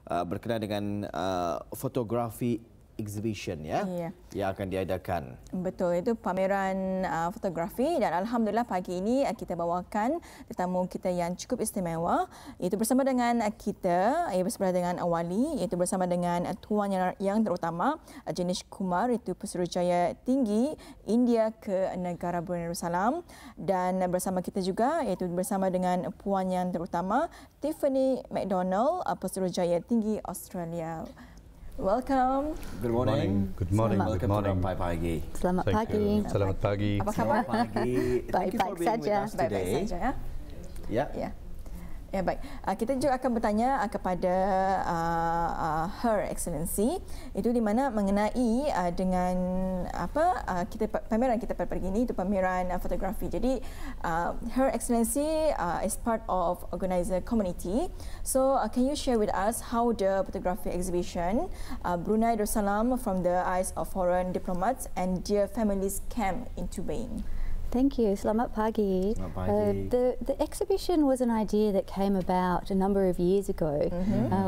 berkenaan dengan fotografi exhibition yang akan diadakan. Betul, itu pameran fotografi, dan alhamdulillah pagi ini kita bawakan tetamu kita yang cukup istimewa, iaitu bersama dengan kita, bersama dengan Wali, iaitu bersama dengan tuan yang terutama Jenis Kumar, itu Pesuruhjaya Tinggi India ke negara Brunei Darussalam, dan bersama kita juga iaitu bersama dengan puan yang terutama Tiffany McDonald, Pesuruhjaya Tinggi Australia. Welcome. Good morning. Good morning. Welcome to Rampai Pagi. Selamat pagi. Selamat pagi. Apa khabar? Selamat pagi. Baik-baik saja. Baik-baik saja. Ya. Ya, baik. Kita juga akan bertanya kepada Her Excellency, itu di mana mengenai dengan pameran kita pada pagi ini, itu pameran fotografi. Jadi Her Excellency is part of organizer community. So can you share with us how the photography exhibition Brunei Darussalam from the eyes of foreign diplomats and their families came into being? Thank you. Selamat pagi. Selamat pagi. The exhibition was an idea that came about a number of years ago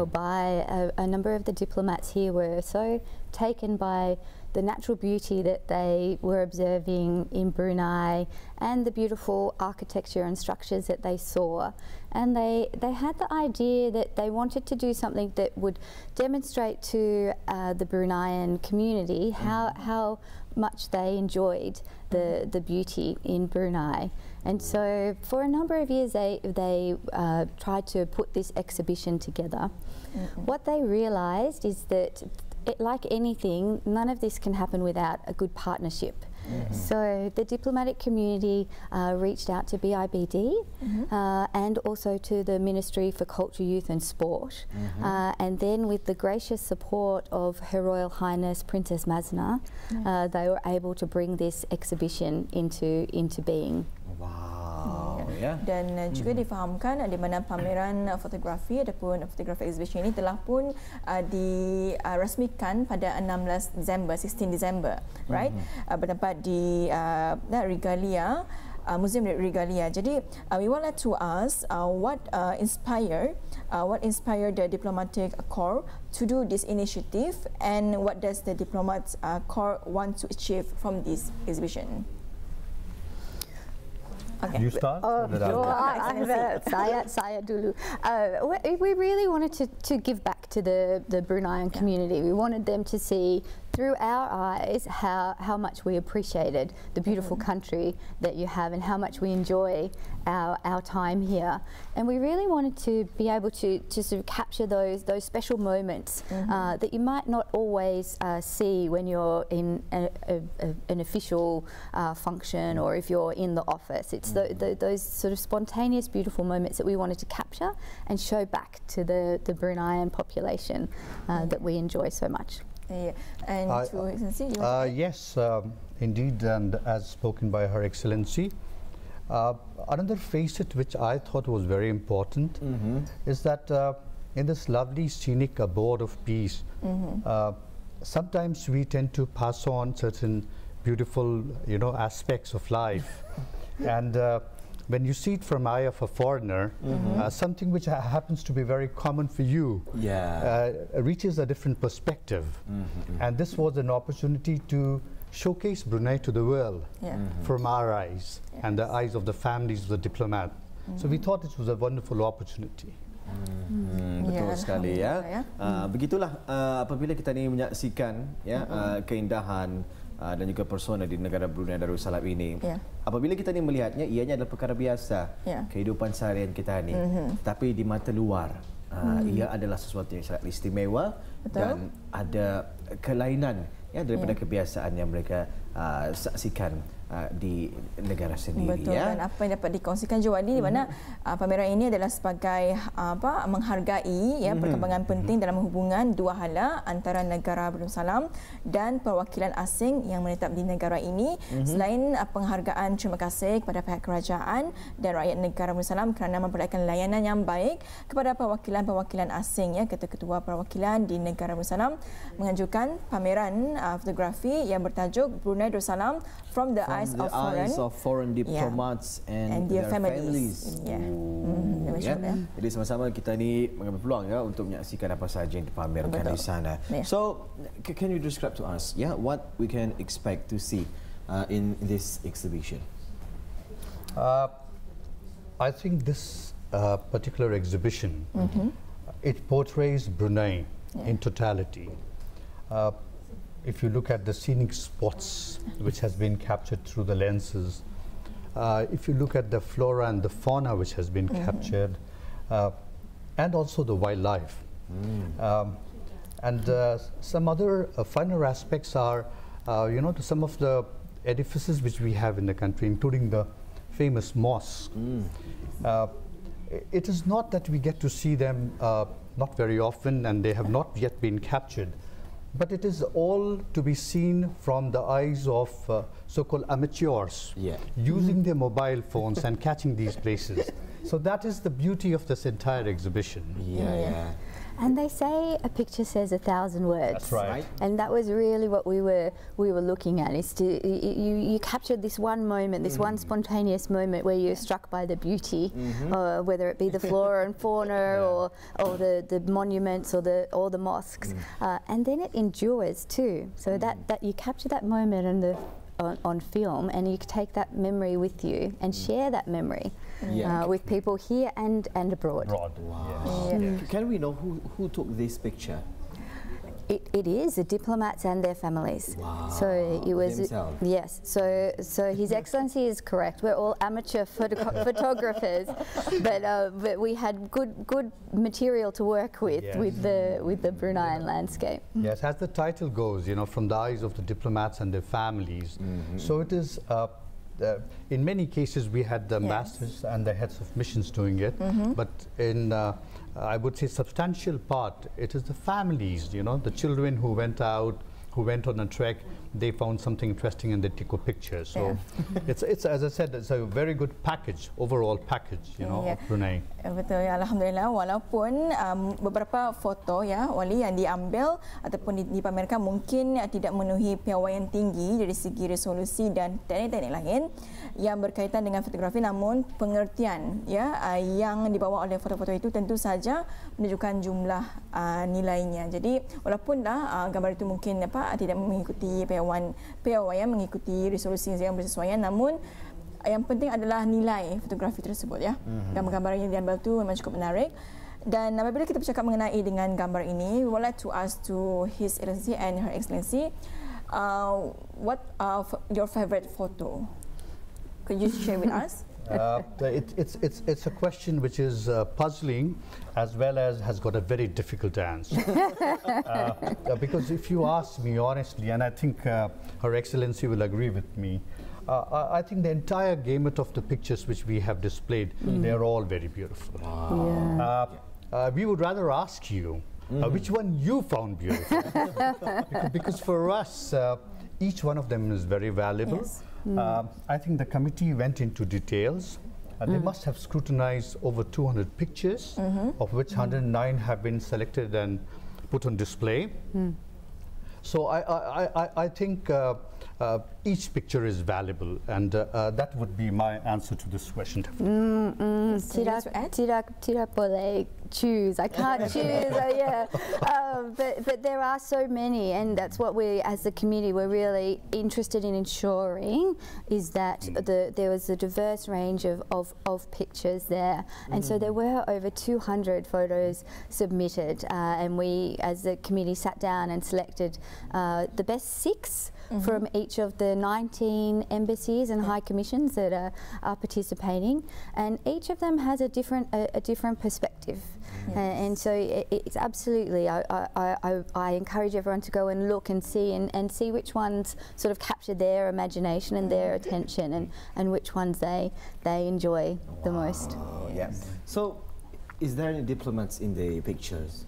by a number of the diplomats here were so taken by the natural beauty that they were observing in Brunei and the beautiful architecture and structures that they saw. And they had the idea that they wanted to do something that would demonstrate to the Bruneian community how much they enjoyed the beauty in Brunei. And so for a number of years they tried to put this exhibition together. What they realised is that like anything, none of this can happen without a good partnership. So the diplomatic community reached out to BIBD and also to the Ministry for Culture, Youth and Sport, and then with the gracious support of Her Royal Highness Princess Masna, they were able to bring this exhibition into being. Wow. Dan juga difahamkan di mana pameran fotografi ataupun fotografi exhibition ini telah pun dirasmikan pada 16 Disember, right? Bertempat di Regalia, Museum Regalia. Jadi we would like to ask what inspired the diplomatic corps to do this initiative, and what does the diplomats corps want to achieve from this exhibition? Okay. You start? Saya dulu. We really wanted to give back to the Bruneian community. We wanted them to see through our eyes how much we appreciated the beautiful country that you have and how much we enjoy our time here. And we really wanted to be able to sort of capture those special moments that you might not always see when you're in an official function or if you're in the office. It's those sort of spontaneous, beautiful moments that we wanted to capture and show back to the Bruneian population that we enjoy so much. And to Excellency, yes, indeed, and as spoken by Her Excellency, another facet which I thought was very important is that in this lovely scenic abode of peace, sometimes we tend to pass on certain beautiful, aspects of life, and when you see it from eye of a foreigner, something which happens to be very common for you reaches a different perspective. And this was an opportunity to showcase Brunei to the world from our eyes and the eyes of the families of the diplomat. So we thought it was a wonderful opportunity. Betul sekali ya. Begitulah apabila kita ni menyaksikan keindahan dan juga persona di negara Brunei Darussalam ini. Apabila kita ni melihatnya, ianya adalah perkara biasa kehidupan seharian kita ni. Tapi di mata luar, ia adalah sesuatu yang sangat istimewa. Dan ada kelainan daripada kebiasaan yang mereka saksikan di negara sendiri. Betul, dan apa yang dapat dikongsikan Jawadi di mana pameran ini adalah sebagai menghargai perkembangan penting dalam hubungan dua hala antara negara Darussalam dan perwakilan asing yang menetap di negara ini. Selain penghargaan terima kasih kepada pihak kerajaan dan rakyat negara Darussalam kerana memperlihatkan layanan yang baik kepada perwakilan-perwakilan asing, ketua-ketua perwakilan di negara Darussalam menganjurkan pameran fotografi yang bertajuk Brunei Darussalam from the eyes of foreign diplomats and their families. Jadi sama-sama kita ni mengambil peluang untuk menyaksikan apa sahaja yang dipamerkan di sana. So, can you describe to us what we can expect to see in this exhibition? I think this particular exhibition, it portrays Brunei in totality. If you look at the scenic spots which has been captured through the lenses, if you look at the flora and the fauna which has been captured, and also the wildlife. And some other finer aspects are, some of the edifices which we have in the country, including the famous mosque. It is not that we get to see them not very often, and they have not yet been captured, but it is all to be seen from the eyes of so-called amateurs, using their mobile phones and catching these places. So that is the beauty of this entire exhibition. And they say a picture says 1,000 words. That's right. And that was really what we were looking at. Is to you captured this one moment, this one spontaneous moment where you're struck by the beauty, whether it be the flora and fauna or the monuments or the mosques, and then it endures too. So that you capture that moment and on film, and you take that memory with you and share that memory with people here and abroad. Wow. Can we know who took this picture? It is the diplomats and their families. Wow. So it was themselves. yes. So His Excellency is correct. We're all amateur photographers, but we had good material to work with with the Bruneian landscape. Yes, as the title goes, from the eyes of the diplomats and their families. So it is. In many cases, we had the masters and the heads of missions doing it, but in I would say substantial part, it is the families, the children who went out, who went on a trek, they found something interesting and they took a picture. So it's as I said, it's a very good package, overall package, of Brunei. Betul, alhamdulillah. Walaupun beberapa foto Wali yang diambil ataupun dipamerkan mungkin tidak memenuhi piawaian tinggi dari segi resolusi dan teknik-teknik lain yang berkaitan dengan fotografi, namun pengertian yang dibawa oleh foto-foto itu tentu saja menunjukkan jumlah nilainya. Jadi walaupun gambar itu mungkin tidak mengikuti piawaian, mengikuti resolusi yang bersesuaian, namun yang penting adalah nilai fotografi tersebut Gambar-gambar yang diambil tu memang cukup menarik. Dan apabila kita bercakap mengenai dengan gambar ini, we would like to ask to His Excellency and Her Excellency, what your favorite photo? Could you share with us? It's a question which is puzzling, as well as has got a very difficult answer. Because if you ask me honestly, and I think Her Excellency will agree with me, I think the entire gamut of the pictures which we have displayed, they are all very beautiful. Wow. We would rather ask you which one you found beautiful, because for us, each one of them is very valuable. I think the committee went into details. They must have scrutinized over 200 pictures, of which 109 have been selected and put on display. So I think each picture is valuable, and that would be my answer to this question. Tidak boleh choose. I can't choose. But there are so many, and that's what we, as the committee, we're really interested in ensuring is that there was a diverse range of pictures there, and so there were over 200 photos submitted, and we, as the committee, sat down and selected the best 6 from each of the 19 embassies and high commissions that are participating, and each of them has a different perspective. And so it's absolutely, I encourage everyone to go and look and see and see which ones sort of capture their imagination and their attention, and which ones they enjoy the most. So, is there any diplomats in the pictures?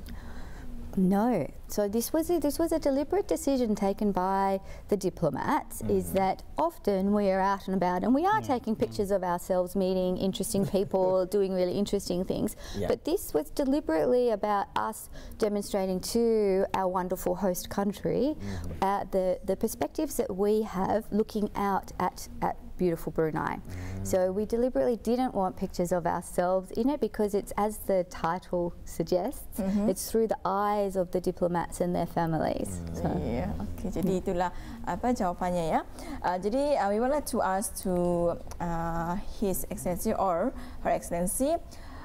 No. So this was a deliberate decision taken by the diplomats, is that often we are out and about and we are taking pictures of ourselves meeting interesting people, doing really interesting things. But this was deliberately about us demonstrating to our wonderful host country the perspectives that we have looking out at beautiful Brunei. So we deliberately didn't want pictures of ourselves in it because it's, as the title suggests, it's through the eyes of the diplomats and their families. So. Yeah, okay. Jadi itulah apa jawapannya ya. Jadi we would like to ask to His Excellency or Her Excellency,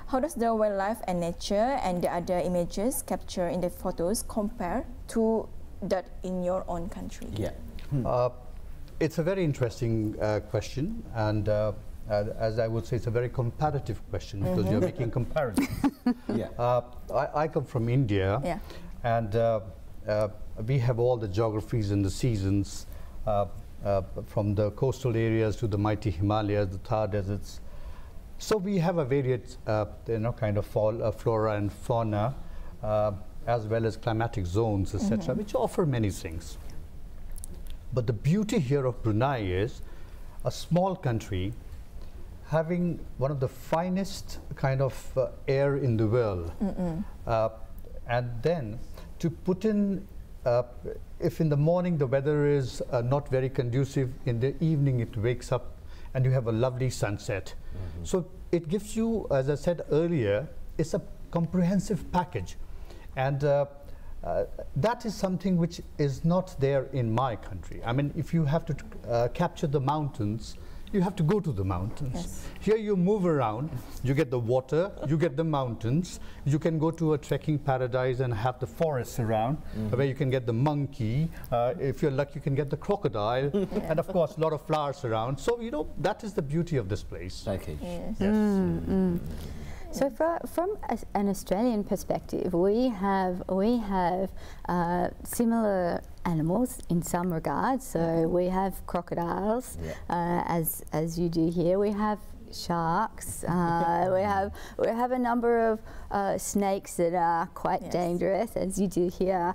how does the wildlife and nature and the other images captured in the photos compare to that in your own country? Yeah. It's a very interesting question, and as I would say, it's a very comparative question because you're making comparisons. I come from India, and we have all the geographies and the seasons, from the coastal areas to the mighty Himalayas, the Thar deserts. So we have a varied, kind of flora and fauna, as well as climatic zones, etc., which offer many things. But the beauty here of Brunei is a small country having one of the finest kind of air in the world. And then to put in, if in the morning the weather is not very conducive, in the evening it wakes up and you have a lovely sunset. So it gives you, as I said earlier, it's a comprehensive package. And that is something which is not there in my country. I mean, if you have to capture the mountains, you have to go to the mountains. Here you move around, you get the water, you get the mountains, you can go to a trekking paradise and have the forests around, where you can get the monkey, if you're lucky you can get the crocodile, and of course a lot of flowers around. So, that is the beauty of this place. Okay. So from an Australian perspective, we have similar animals in some regards. So we have crocodiles, as you do here. We have sharks. we have a number of snakes that are quite dangerous, as you do here,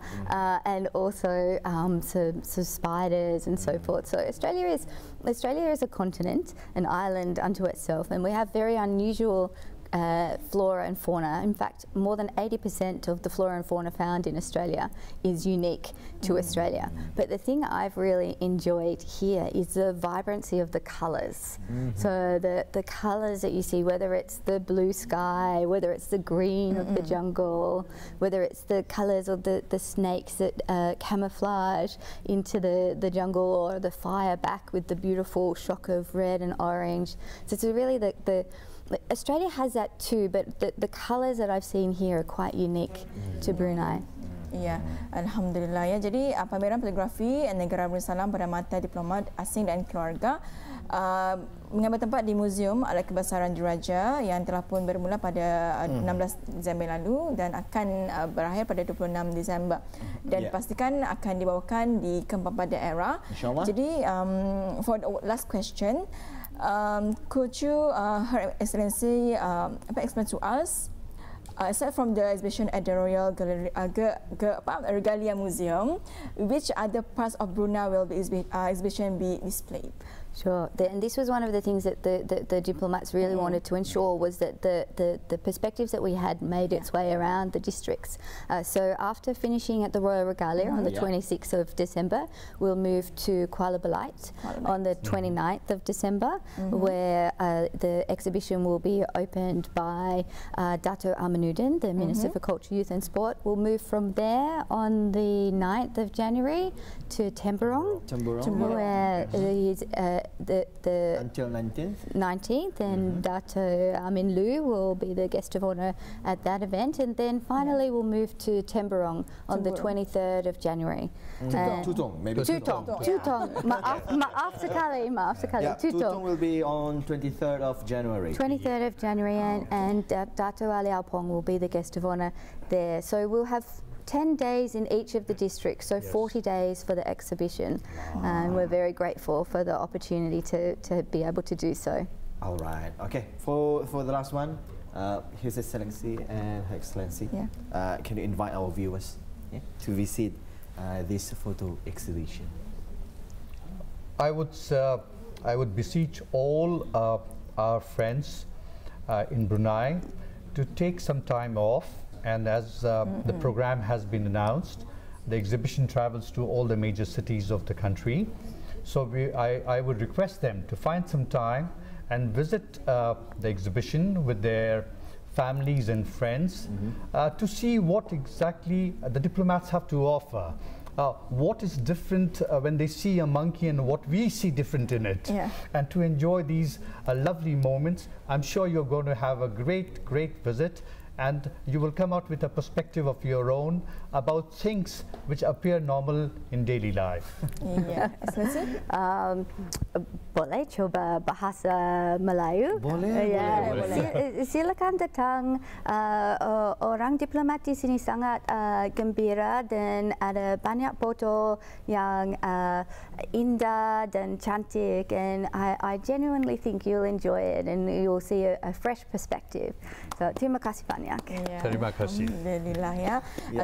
and also some spiders and so forth. So Australia is a continent, an island unto itself, and we have very unusual flora and fauna. In fact, more than 80% of the flora and fauna found in Australia is unique to Australia. But the thing I've really enjoyed here is the vibrancy of the colours. So the colours that you see, whether it's the blue sky, whether it's the green of the jungle, whether it's the colours of the snakes that camouflage into the jungle, or the fire back with the beautiful shock of red and orange. So it's really Australia has that too, but the colours that I've seen here are quite unique to Brunei. Ya, Alhamdulillah ya. Jadi pameran fotografi negara Brunei pada mata diplomat asing dan keluarga mengambil tempat di Museum Alat Kebesaran Diraja yang telah pun bermula pada 16 Disember lalu dan akan berakhir pada 26 Disember. Dan dipastikan akan dibawakan di keempat daerah. InsyaAllah. Jadi for the last question, could you, Her Excellency, explain to us, aside from the exhibition at the Royal Regalia Museum, which other parts of Brunei will the exhibition be displayed? Sure, and this was one of the things that the diplomats really wanted to ensure, was that the perspectives that we had made its way around the districts. So after finishing at the Royal Regalia on the 26th of December, we'll move to Kuala Belait on the 29th of December, where the exhibition will be opened by Dato' Amanuddin, the Minister for Culture, Youth and Sport. We'll move from there on the 9th of January to Temburong, where until 19th, and Dato' Amin Lu will be the guest of honour at that event, and then finally we'll move to Temburong on the 23rd of January. Tutong. Maaf sekali. Tutong will be on 23rd of January. 23rd of January, and Dato' Ali Alpong will be the guest of honour there. So we'll have 10 days in each of the districts, so 40 days for the exhibition, and we're very grateful for the opportunity to be able to do so. All right. Okay. For the last one, His Excellency and Her Excellency, can you invite our viewers to visit this photo exhibition? I would beseech all our friends in Brunei to take some time off, and as the program has been announced, the exhibition travels to all the major cities of the country. So I would request them to find some time and visit the exhibition with their families and friends to see what exactly the diplomats have to offer. What is different when they see a monkey and what we see different in it, and to enjoy these lovely moments. I'm sure you're going to have a great visit, and you will come out with a perspective of your own about things which appear normal in daily life. Boleh coba bahasa Melayu? Boleh. Silakan datang. Orang diplomat di sini sangat gembira dan ada banyak foto yang indah dan cantik, and I genuinely think you'll enjoy it and you'll see a fresh perspective. So terima kasih banyak. Terima kasih. Alhamdulillah ya.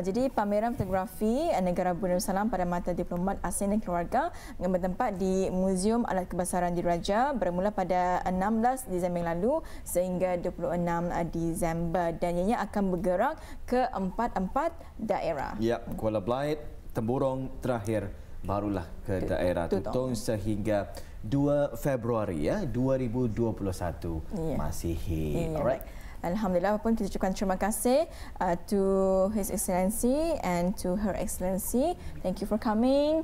Jadi pameran fotografi negara Brunei Darussalam pada mata diplomat asing dan keluarga yang bertempat di Muzium Alat Kebesaran Diraja bermula pada 16 Disember lalu sehingga 26 Disember, dan ianya akan bergerak ke 44 daerah. Ya, Kuala Belait, Temburong terakhir barulah ke daerah Tutong sehingga 2 Februari 2021 Masihi. Alright. Alhamdulillah, apapun kita ucapkan terima kasih to His Excellency and to Her Excellency. Thank you for coming.